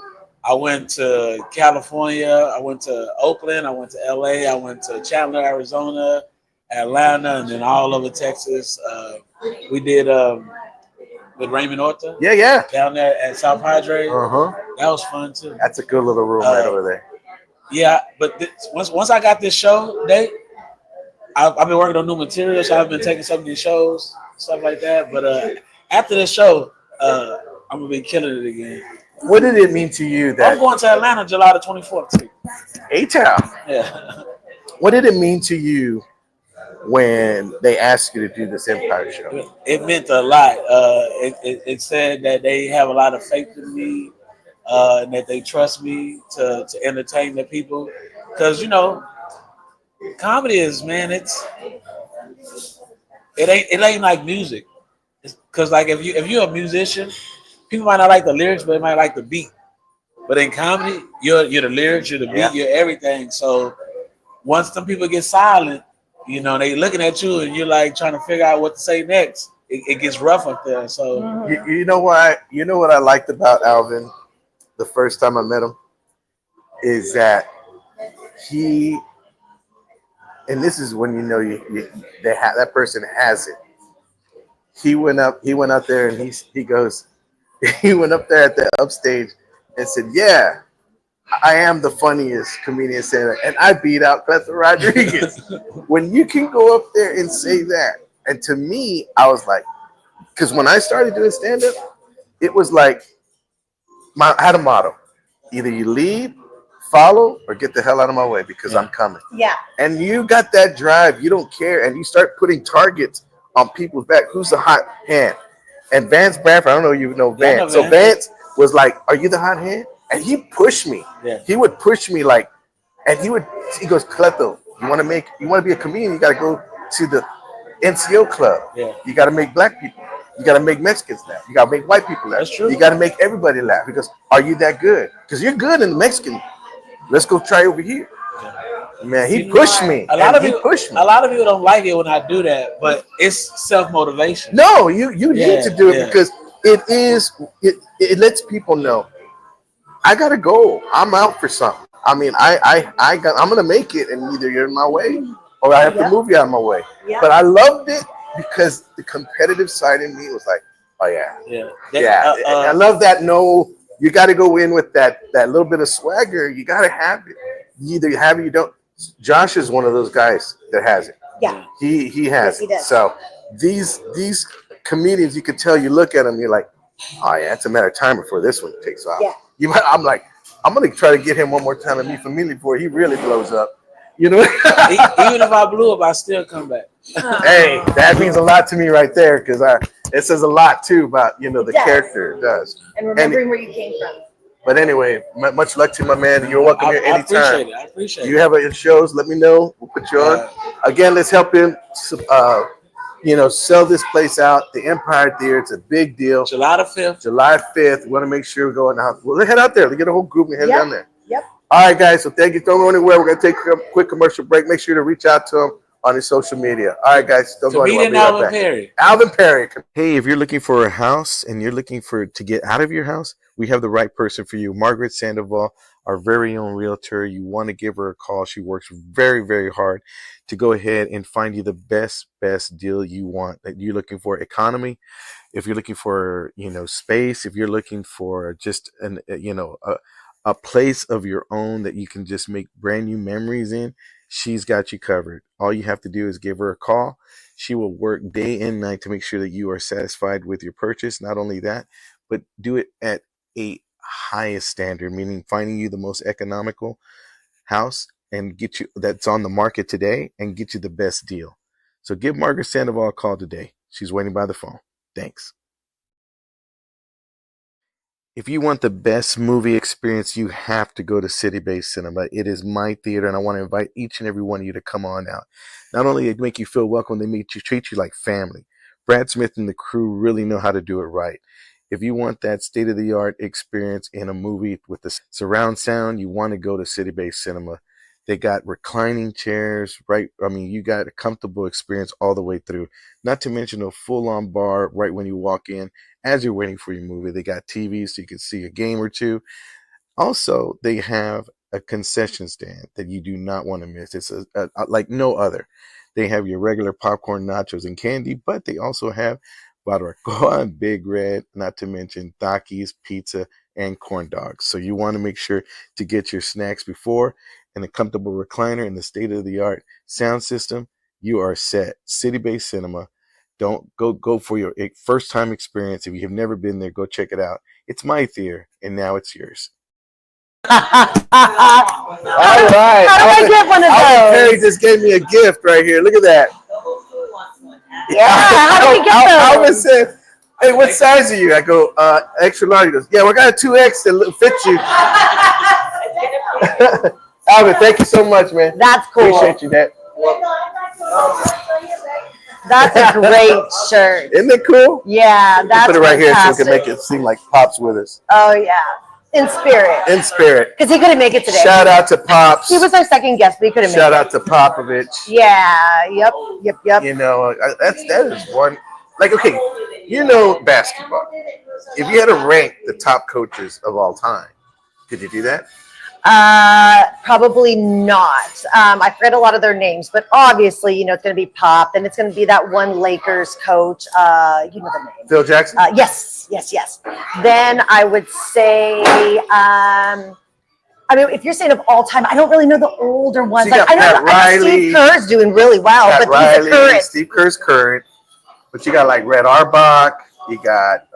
I went to California. I went to Oakland. I went to LA. I went to Chandler, Arizona, Atlanta, and then all over Texas. We did with Raymond Orta. Yeah. Down there at South Padre. Uh-huh. That was fun too. That's a good little room right over there. Yeah, but once I got this show date, I've been working on new material, so I've been taking some of these shows, stuff like that. But after this show, I'm gonna be killing it again. What did it mean to you that I'm going to Atlanta July the 24th too. A-Town? Yeah. What did it mean to you when they asked you to do this Empire show? It meant a lot. It said that they have a lot of faith in me, and that they trust me to entertain the people. Because comedy is, man, it ain't like music. Because like if you're a musician, people might not like the lyrics, but they might like the beat. But in comedy, you're the lyrics, you're the beat, you're everything. So once some people get silent, they looking at you and you're like trying to figure out what to say next. It gets rough up there. So you know why? You know what I liked about Alvin the first time I met him is that he, and this is when that person has it. He went out there and he goes, he went up there at the upstage and said, "Yeah, I am the funniest comedian standing, and I beat out Cleto Rodriguez." When you can go up there and say that, and to me, I was like, because when I started doing stand up, it was like I had a motto: either you lead, follow, or get the hell out of my way because I'm coming. Yeah. And you got that drive, you don't care, and you start putting targets on people's back. Who's the hot hand? And Vance Bradford, I don't know if you know Vance. So Vance was like, "Are you the hot hand?" And he pushed me. Yeah. He would push me like, and he goes, "Cleto, you want to be a comedian, you got to go to the NCO club. Yeah. You got to make black people. You got to make Mexicans laugh. You got to make white people laugh. That's true. You got to make everybody laugh." Because are you that good? Because you're good in the Mexican. Let's go try over here. Man, he pushed me. A lot of people don't like it when I do that, but it's self-motivation. No, you need to do it because it lets people know I got a goal. I'm out for something. I mean, I'm gonna make it, and either you're in my way or I have to move you out of my way. Yeah. But I loved it because the competitive side in me was like, oh yeah. I love that. No, you got to go in with that little bit of swagger. You got to have it. You either have it, you don't. Josh is one of those guys that has it. Yeah. He has he it. does. So these comedians, you could tell, you look at them, you're like, oh yeah, it's a matter of time before this one takes off. Yeah. I'm like, I'm gonna try to get him one more time and meet familia before he really blows up. Even if I blew up, I still come back. Hey, that means a lot to me right there because it says a lot too about the character. It does. And remembering where you came from. But anyway, much luck to my man. You're welcome here anytime. I appreciate it. You have shows, let me know. We'll put you on. Again, let's help him sell this place out. The Empire Theater, it's a big deal. July the 5th. July 5th. We want to make sure we go out. We'll head out there. Let's get a whole group and head down there. Yep. All right, guys. So thank you. Don't go anywhere. We're going to take a quick commercial break. Make sure to reach out to him on his social media. All right, guys. Don't go anywhere. Alvin Perry. Alvin Perry. Hey, if you're looking for a house and you're looking to get out of your house, we have the right person for you. Margaret Sandoval, our very own realtor. You want to give her a call. She works very, very hard to go ahead and find you the best deal you want, that you're looking for. Economy, if you're looking for, space, if you're looking for just a place of your own that you can just make brand new memories in, she's got you covered. All you have to do is give her a call. She will work day and night to make sure that you are satisfied with your purchase. Not only that, but do it at a highest standard, meaning finding you the most economical house and get you that's on the market today and get you the best deal. So give Margaret Sandoval a call today. She's waiting by the phone. Thanks. If you want the best movie experience, you have to go to City Base Cinema. It is my theater, and I want to invite each and every one of you to come on out. Not only they make you feel welcome, they treat you like family. Brad Smith and the crew really know how to do it right. If you want that state-of-the-art experience in a movie with the surround sound, you want to go to City Base Cinema. They got reclining chairs, right? I mean, you got a comfortable experience all the way through. Not to mention a full-on bar right when you walk in as you're waiting for your movie. They got TVs so you can see a game or two. Also, they have a concession stand that you do not want to miss. It's like no other. They have your regular popcorn, nachos, and candy, but they also have barbacoa and Big Red, not to mention Takis, pizza, and corn dogs. So you want to make sure to get your snacks before and a comfortable recliner and the state-of-the-art sound system. You are set. City-based cinema. Don't go for your first time experience. If you have never been there, go check it out. It's my theater, and now it's yours. All right. How do I get one of Alvin Perry those? just gave me a gift right here. Look at that. Yeah, how do we get Alvin those? said, "Hey, what size are you?" I go, extra large. He goes, "Yeah, we got a 2X that fits you." Alvin, thank you so much, man. That's cool. Appreciate you, Dad. That's a great shirt. Isn't it cool? Yeah, that's Put it right fantastic. here so we can make it seem like Pop's with us. Oh yeah, in spirit. In spirit. Because he couldn't make it today. Shout out to Pops. He was our second guest, but he couldn't make Shout it. out to Popovich. Yeah. Yep. You know, that is one. Like, okay, you know basketball. If you had to rank the top coaches of all time, could you do that? Probably not. I forget a lot of their names, but obviously, you know, it's going to be Pop, and it's going to be that one Lakers coach. You know the name. Phil Jackson? Yes. Then I would say, I mean, if you're saying of all time, I don't really know the older ones. So you got I know Pat Steve Riley, Kerr's doing really well, Pat but he's a Riley, current. Steve Kerr's current. But you got like Red Auerbach. You got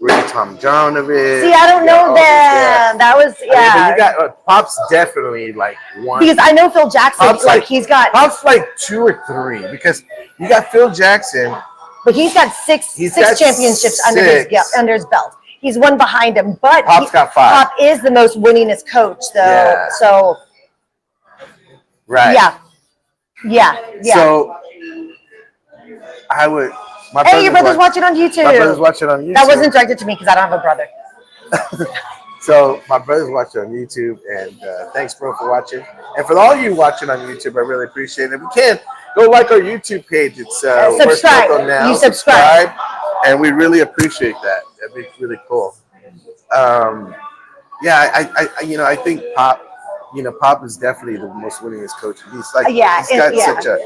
Rudy Tomjanovich. See, I don't know them. Yeah. That was, I mean, yeah. but you got Pop's definitely like one. Because I know Phil Jackson, Pop's like he's got, Pop's like 2 or 3 because you got Phil Jackson. but he's got six got championships 6. under his belt. He's one behind him, but Pop's got 5. Pop is the most winningest coach, though. Yeah. So Right. yeah. So I would. My Hey, your brother's watching on YouTube. My brother's watching on YouTube. That wasn't directed to me because I don't have a brother. So my brother's watching on YouTube, and thanks, bro, for watching. And for all you watching on YouTube, I really appreciate it. If you can, go like our YouTube page. It's subscribe. Where's Cleto Now. You subscribe, and we really appreciate that. That'd be really cool. Yeah, I think Pop. Pop is definitely the most winningest coach. He's like, he's got such a,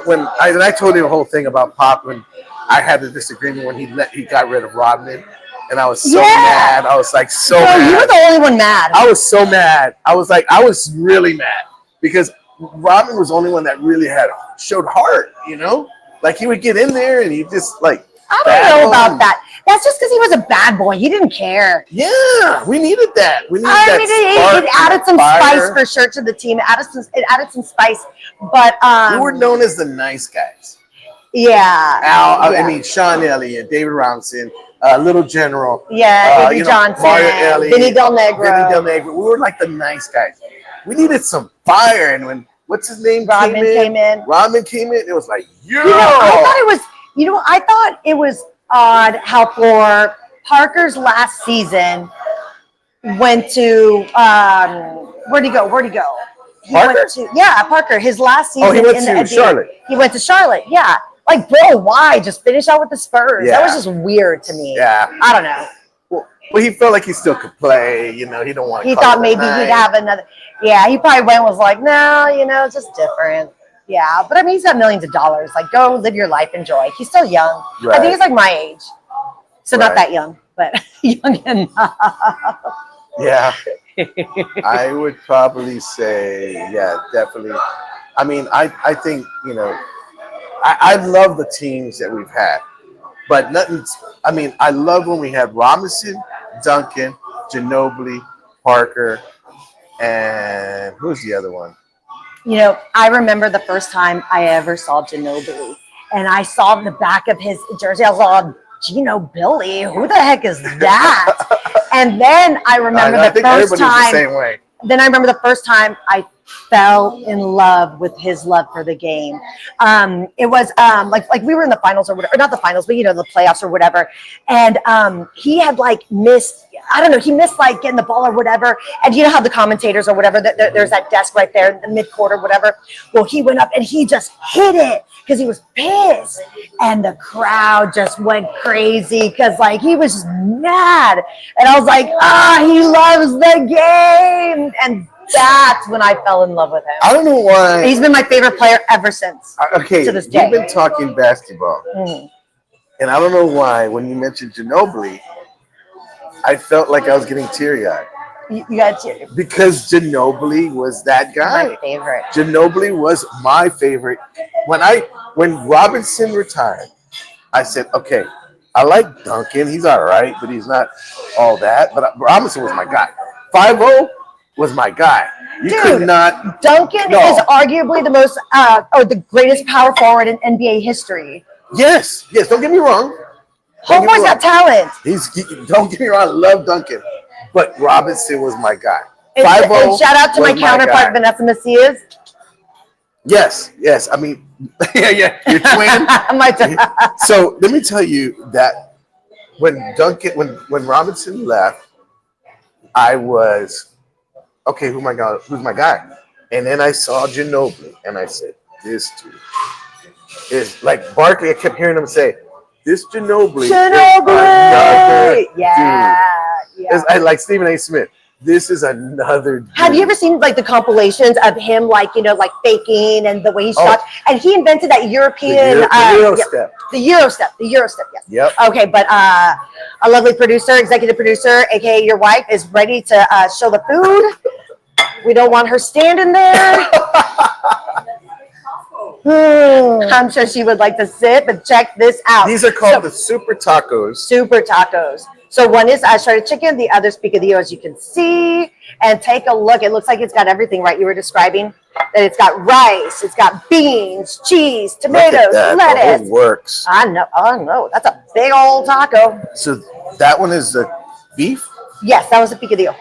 when I told you the whole thing about Pop when I had the disagreement when he got rid of Rodman, and I was so mad. I was like so mad. You were the only one mad. I was so mad. I was really mad because Rodman was the only one that really showed heart. Like he would get in there and he just like. I don't know about that. That's just because he was a bad boy. He didn't care. Yeah, we needed that. We needed it added some spice for sure to the team. It added some spice, but we were known as the nice guys. Yeah. I mean, Sean Elliott, David Robinson, Little General. Yeah, Avery Johnson, Mario Elliott, Vinny Del Negro. We were like the nice guys. We needed some fire, and when what's his name? Rodman came in. It was like, yo. I thought it was odd how for Parker's last season went to where'd he go? Parker. His last season. Oh, he went to Charlotte. He went to Charlotte. Yeah. Like, bro, why? Just finish out with the Spurs. Yeah. That was just weird to me. Yeah. I don't know. Well, he felt like he still could play. He don't want to. He thought maybe he'd have another. Yeah, he probably went and was like, no, it's just different. Yeah, but I mean, he's got millions of dollars. Like, go live your life, enjoy. He's still young. Right. I think he's like my age. So not that young, but young enough. Yeah. I would probably say, yeah, definitely. I mean, I think, I love the teams that we've had. But I love when we had Robinson, Duncan, Ginobili, Parker, and who's the other one? I remember the first time I ever saw Ginobili, and I saw the back of his jersey. I was all, Ginobili, who the heck is that? And then I remember the first time. The same way. Then I remember the first time I fell in love with his love for the game. It was like we were in the finals or whatever, not the finals, but the playoffs or whatever. And he had like missed. I don't know. He missed like getting the ball or whatever. And you know how the commentators or whatever, there's that desk right there in the mid-court or whatever. Well, he went up and he just hit it. because he was pissed. And the crowd just went crazy because like he was just mad. And I was like, he loves the game. And that's when I fell in love with him. I don't know why. He's been my favorite player ever since. Okay, to this day. we've been talking basketball. And I don't know why when you mentioned Ginobili, I felt like I was getting teary-eyed. You got to. Because Ginobili was that guy. My favorite. Ginobili was my favorite. When Robinson retired, I said, okay, I like Duncan. He's all right, but he's not all that. But Robinson was my guy. 5-0 was my guy. You could not. Duncan is arguably the most, or the greatest power forward in NBA history. Yes. Don't get me wrong. Homer's got talent. Don't get me wrong. I love Duncan, but Robinson was my guy. And shout out to my counterpart, Vanessa Macias. Yes. I mean, yeah, your twin. So let me tell you that when Robinson left, I was okay. Who's my guy? And then I saw Ginobili, and I said, "This dude is like Barkley." I kept hearing him say, "This Ginobili is another dude." Yeah. I like Stephen A. Smith. This is another dude. Have you ever seen like the compilations of him, like like faking and the way he shot? And he invented that European Euro step. The Euro step. Yes. Yep. Okay, but a lovely producer, executive producer, aka your wife, is ready to show the food. We don't want her standing there. I'm sure she would like to sit, but check this out. These are called the Super Tacos. Super Tacos. So one is shredded chicken, the other picadillo, as you can see. And take a look. It looks like it's got everything, right? You were describing that it's got rice, it's got beans, cheese, tomatoes, lettuce. It works. I know. That's a big old taco. So that one is the beef? Yes, that was a picadillo.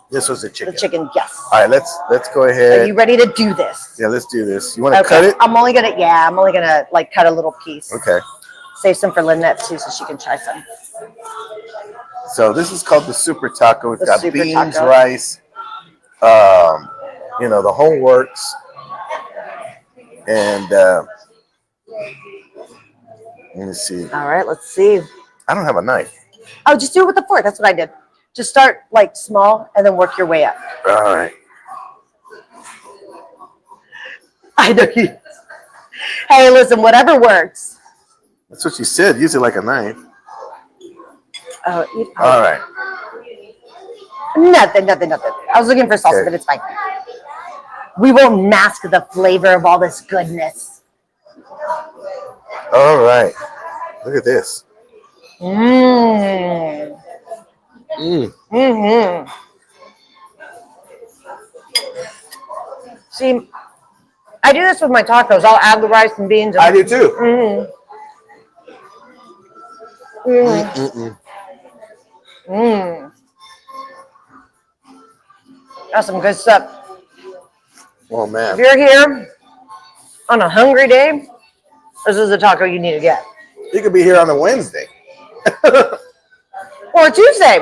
This was the chicken. The chicken, yes. All right, let's go ahead. Are you ready to do this? Yeah, let's do this. You want to cut it? I'm only gonna like cut a little piece. Okay. Save some for Lynette too, so she can try some. So this is called the Super Taco. It's got beans, taco. rice, the whole works. And let me see. All right, let's see. I don't have a knife. Oh, just do it with the fork. That's what I did. Just start like small and then work your way up. All right. I know you. Hey, listen, whatever works. That's what you said. Use it like a knife. Oh, all right. Nothing. I was looking for salsa, but it's fine. We won't mask the flavor of all this goodness. All right. Look at this. See, I do this with my tacos. I'll add the rice and beans. I do too. That's some good stuff. Oh man! If you're here on a hungry day, this is the taco you need to get. You could be here on a Wednesday or a Tuesday.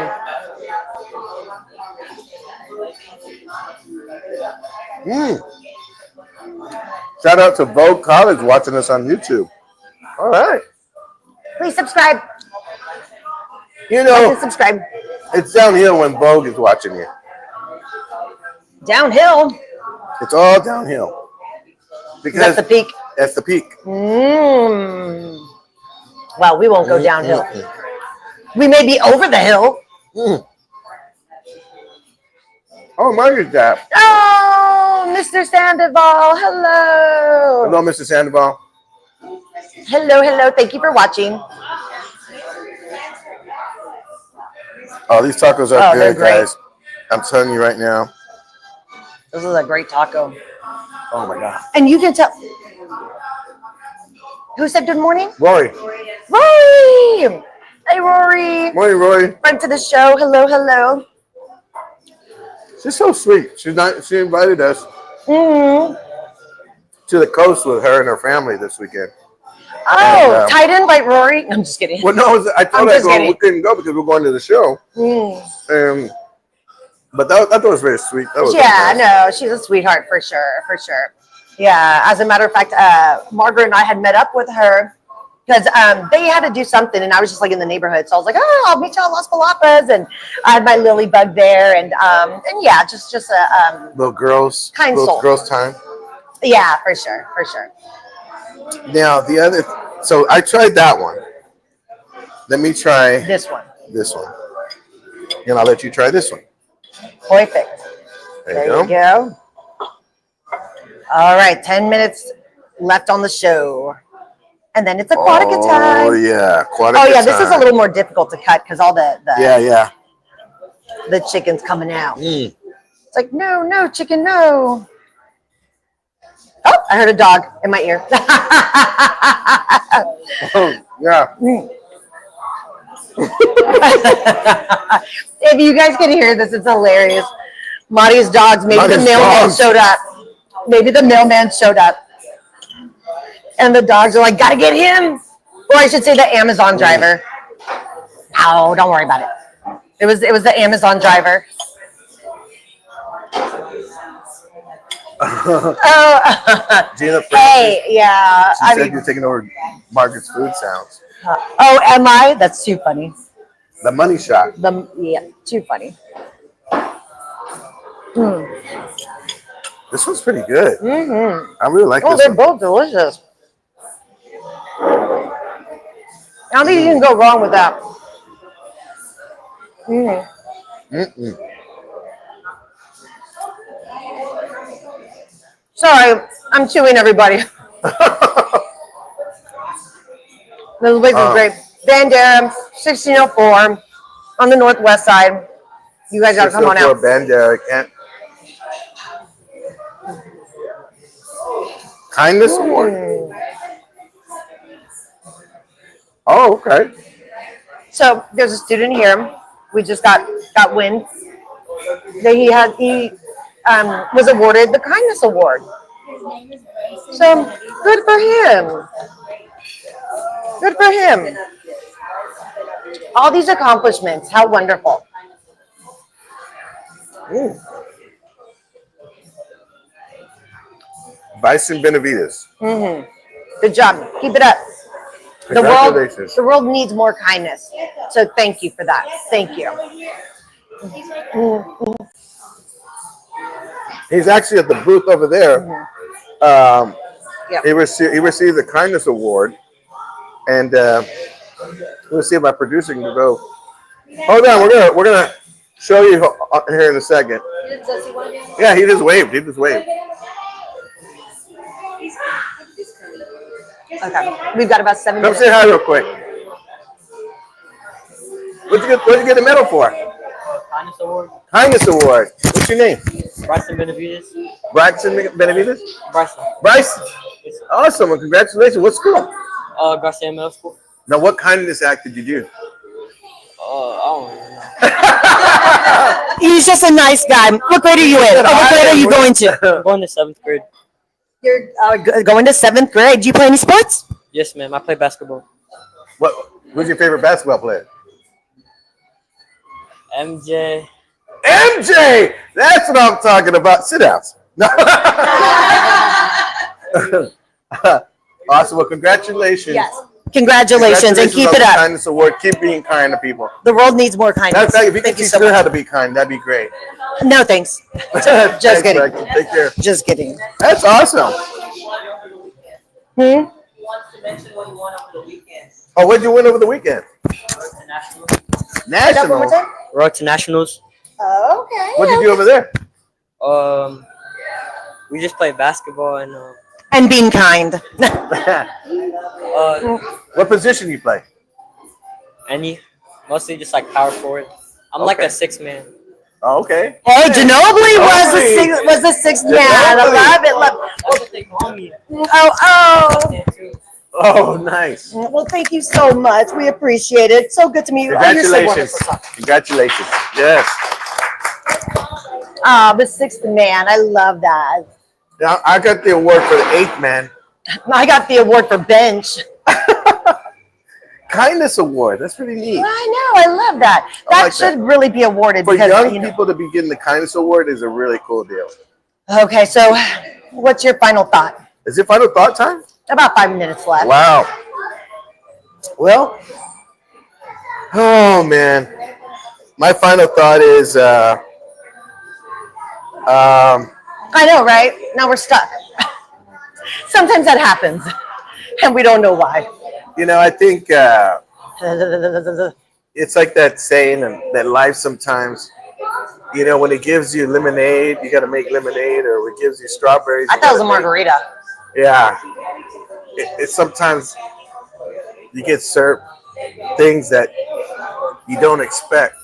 Shout out to Vogue College watching us on YouTube. All right. Please subscribe. Subscribe. It's downhill when Vogue is watching you. Downhill. It's all downhill. Because that's the peak. That's the peak. Well, we won't go downhill. We may be over the hill. Oh, Margaret's that. Oh, Mr. Sandoval. Hello. Hello, Mr. Sandoval. Hello. Thank you for watching. Oh, these tacos are good, great. guys. I'm telling you right now. This is a great taco. Oh, my God. And you can tell. Who said good morning? Rory. Rory. Hey, Rory. Morning, Rory. Friend to the show. Hello. She's so sweet. She invited us to the coast with her and her family this weekend. Oh, tight invite, Rory. I'm just kidding. Well, no, I told her we couldn't go because we're going to the show. But I thought it was very sweet. That was no, she's a sweetheart for sure. Yeah, as a matter of fact, Margaret and I had met up with her because they had to do something, and I was just like in the neighborhood, so I was like, "Oh, I'll meet you at Las Palapas," and I had my lily bug there, and yeah, just a Little girls, kind little soul. girls time. Yeah, for sure, for sure. Now the other, so I tried that one. Let me try This one, this one, and I'll let you try this one. perfect. There There you you go. go. All right, 10 minutes left on the show, and then it's aquatica Oh time. yeah, aquatic Oh yeah, this is a time. little more difficult to cut because all Yeah. the chicken's coming out. Mm. It's like no chicken, no. Oh, I heard a dog in my ear. Oh yeah. If you guys can hear this, it's hilarious. Marty's dogs. Maybe the Marty's mailman dogs. showed up. Maybe the mailman showed up, and the dogs are like, "Gotta get him," or I should say, the Amazon driver. Oh, don't worry about it. It was the Amazon driver. Oh, Gina Francis, hey, yeah. she said you're taking over Margaret's food sounds. Oh, am I? That's too funny. The money shot. Yeah, too funny. This one's pretty good. Mm-hmm. I really like Oh, this they're one. both delicious. I don't think you can go wrong with that. Mm-mm. Sorry, I'm chewing everybody. This place is great. Bandera, 1604 on the northwest side. You guys gotta come on out. Bandera, can't. Kindness award. Oh, okay. So there's a student here. We just got wind that he was awarded the kindness award. So good for him. Good for him. All these accomplishments. How wonderful. Bison Benavides. Good job. Keep it up. Congratulations. The world needs more kindness. So thank you for that. Thank you. He's actually at the booth over there. Yep. He received the kindness award, and we'll see if my producer can go. Hold on, we're gonna show you here in a second. Yeah, he just waved. He just waved. Okay. We've got about 7 Come minutes. say hi real quick. What'd you get a medal for? Kindness Award. Kindness award. What's your name? Bryson Benavides. Braxton Benavides? Bryson. Bryce? Awesome. Well, congratulations. What school? Garcia Middle School. Now, what kindness act did you do? I don't even know. He's just a nice guy. What grade are you in? What grade are you going to? I'm going to 7th grade. You're going to 7th grade. Do you play any sports? Yes, ma'am. I play basketball. Who's your favorite basketball player? MJ. MJ! That's what I'm talking about. Sit down. No. Awesome. Well, congratulations. Yes. Congratulations, and keep on it the up. Kindness award. Keep being kind to people. The world needs more kindness. If you can Thank you teach so her how much. to be kind, that'd be great. No, thanks. Thanks, kidding. Braxton. Take care. Just kidding. That's awesome. Hmm? Oh, what'd you win over the weekend? That one more National. time? Road to Nationals. Oh, okay. What'd you do over there? We just play basketball and And being kind. What position you play? mostly just like power forward. I'm like Okay. a 6-man. Oh, okay. Hey, Ginobili Ginobili. was the sixth man. I love it. Oh, nice. Well, thank you so much. We appreciate it. So good to meet you. Oh, you're so Congratulations. wonderful. Congratulations. Yes. The sixth man. I love that. Now, I got the award for the 8th man. I got the award for bench. Kindness award. That's pretty neat. I know. I love that. I That like should that. really be awarded For because young you know. people to be getting the kindness award is a really cool deal. Okay, so What's your final thought? Is it final thought time? About 5 minutes left. Wow. Well, oh man, my final thought is, I know, right? Now we're stuck. Sometimes that happens, and we don't know why. I think it's like that saying that life sometimes, when it gives you lemonade, you got to make lemonade, or when it gives you strawberries. I thought it was a margarita. Yeah, it's sometimes you get served things that you don't expect,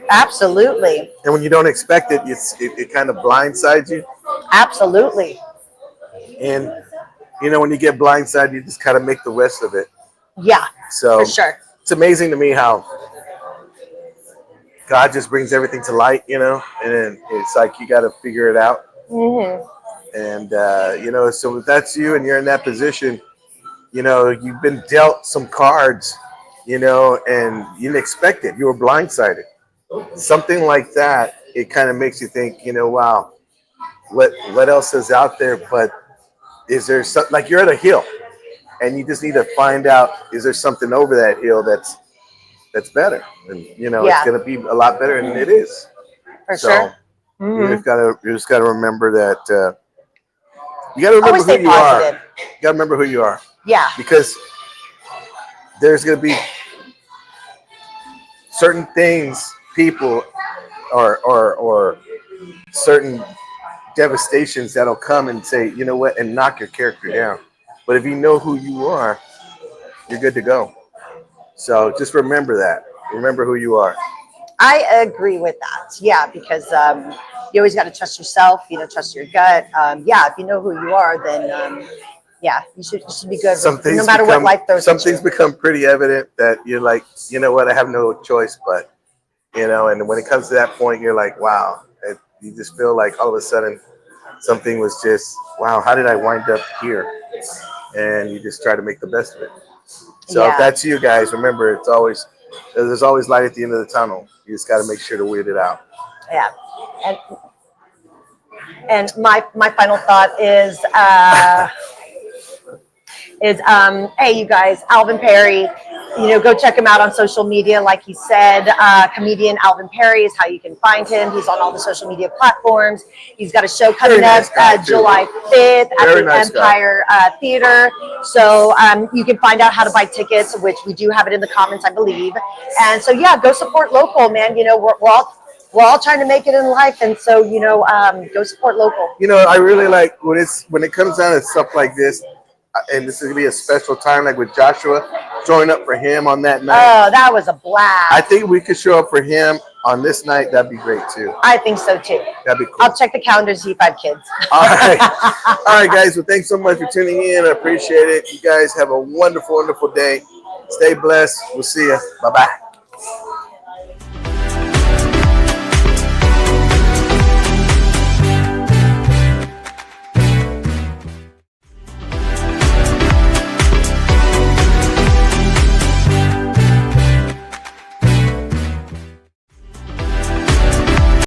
Absolutely. and when you don't expect it, it kind of blindsides you. Absolutely. And when you get blindsided, you just kind of make the rest of it. Yeah, So for sure. it's amazing to me how God just brings everything to light, and then it's like you got to figure it out. Mm-hmm. And so if that's you and you're in that position, you've been dealt some cards, and you didn't expect it. You were blindsided. Something like that, it kind of makes you think, wow, what else is out there? But is there something, like you're at a hill and you just need to find out, is there something over that hill that's better? And it's going to be a lot better, and it is. For So sure. you Mm-hmm. just gotta remember that you got to remember Always who stay you positive. are. You got to remember who you are, Yeah. because there's going to be certain things, people, or certain devastations that'll come and say, you know what, and knock your character down. But if you know who you are, you're good to go. So just remember that. Remember who you are. I agree with that. Yeah, because you always got to trust yourself. Trust your gut. Yeah, if you know who you are, then yeah, you should be good. No matter what life throws Some at you. things become pretty evident that you're like, you know what, I have no choice. But and when it comes to that point, you're like, wow, you just feel like all of a sudden something was just, wow, how did I wind up here? And you just try to make the best of it. So if that's you guys, remember, there's always light at the end of the tunnel. You just got to make sure to weed it out. Yeah, and my final thought is hey, you guys, Alvin Perry, go check him out on social media. Like he said, comedian Alvin Perry is how you can find him. He's on all the social media platforms. He's got a show coming up July 5th at the Empire Theater. So you can find out how to buy tickets, which we do have it in the comments, I believe. And so, yeah, go support local, man. We're all trying to make it in life. And so, go support local. I really like when it comes down to stuff like this, and this is going to be a special time, like with Joshua, showing up for him on that night. Oh, that was a blast. I think we could show up for him on this night. That'd be great, too. I think so, too. That'd be cool. I'll check the calendar to see if I have kids. All right. All right, guys. Well, thanks so much for tuning in. I appreciate it. You guys have a wonderful, wonderful day. Stay blessed. We'll see you. Bye-bye.